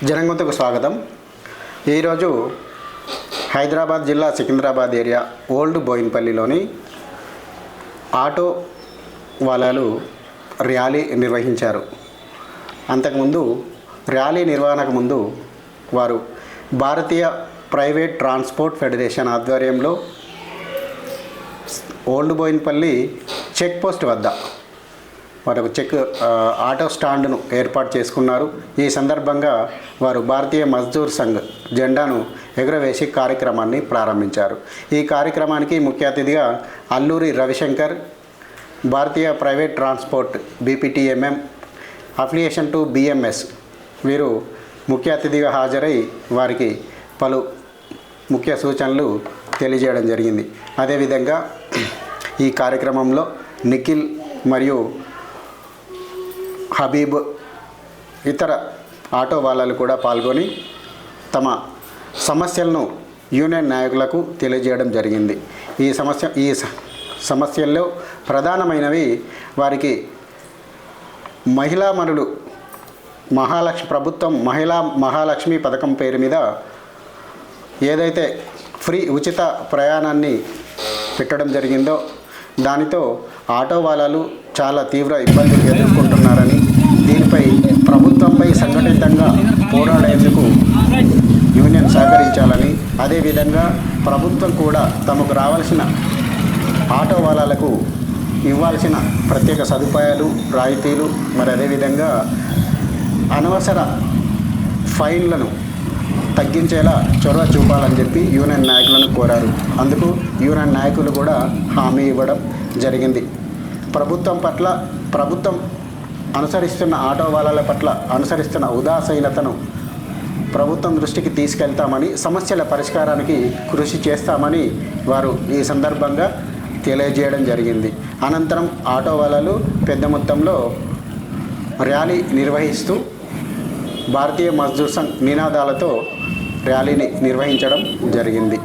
జనంగొంతకు స్వాగతం. ఈరోజు హైదరాబాద్ జిల్లా సికింద్రాబాద్ ఏరియా ఓల్డ్ బోయిన్పల్లిలోని ఆటో వాళ్ళలు ర్యాలీ నిర్వహించారు. అంతకుముందు ర్యాలీ నిర్వహణకు ముందు వారు భారతీయ ప్రైవేట్ ట్రాన్స్పోర్ట్ ఫెడరేషన్ ఆధ్వర్యంలో ఓల్డ్ బోయిన్పల్లి చెక్ పోస్ట్ వద్ద వారు ఆటో స్టాండ్ను ఏర్పాటు చేసుకున్నారు. ఈ సందర్భంగా వారు భారతీయ మజ్దూర్ సంఘ్ జెండాను ఎగురవేసి కార్యక్రమాన్ని ప్రారంభించారు. ఈ కార్యక్రమానికి ముఖ్య అతిథిగా Alluri Ravishankar, Bharatiya private transport BPTMM affiliation to BMS వీరు ముఖ్య అతిథిగా హాజరై వారికి పలు ముఖ్య సూచనలు తెలియజేయడం జరిగింది. అదేవిధంగా ఈ కార్యక్రమంలో నిఖిల్ మరియు హబీబ్ ఇతర ఆటో వాళ్ళలు కూడా పాల్గొని తమ సమస్యలను యూనియన్ నాయకులకు తెలియజేయడం జరిగింది. ఈ సమస్యల్లో ప్రధానమైనవి వారికి మహిళామణులు ప్రభుత్వం మహాలక్ష్మి పథకం పేరు మీద ఏదైతే ఉచిత ప్రయాణాన్ని పెట్టడం జరిగిందో దానితో ఆటో వాళ్ళలు చాలా తీవ్ర ఇబ్బందులు ఎదుర్కొంటున్నారని, దీనిపై ప్రభుత్వంపై సంఘటితంగా పోరాడేందుకు యూనియన్ సహకరించాలని, అదేవిధంగా ప్రభుత్వం కూడా తమకు రావాల్సిన ఆటో వాళ్ళకు ఇవ్వాల్సిన ప్రత్యేక సదుపాయాలు, రాయితీలు, మరి అదేవిధంగా అనవసర ఫైన్లను తగ్గించేలా చొరవ చూపాలని చెప్పి యూనియన్ నాయకులను కోరారు. అందుకు యూనియన్ నాయకులు కూడా హామీ ఇవ్వడం జరిగింది. ప్రభుత్వం అనుసరిస్తున్న ఆటో వాళ్ళ పట్ల అనుసరిస్తున్న ఉదాసీనతను ప్రభుత్వం దృష్టికి తీసుకెళ్తామని, సమస్యల పరిష్కారానికి కృషి చేస్తామని వారు ఈ సందర్భంగా తెలియజేయడం జరిగింది. అనంతరం ఆటో వాళ్ళలు పెద్ద మొత్తంలో ర్యాలీ నిర్వహిస్తూ భారతీయ మజ్దూర్ సంఘ్ నినాదాలతో ర్యాలీని నిర్వహించడం జరిగింది.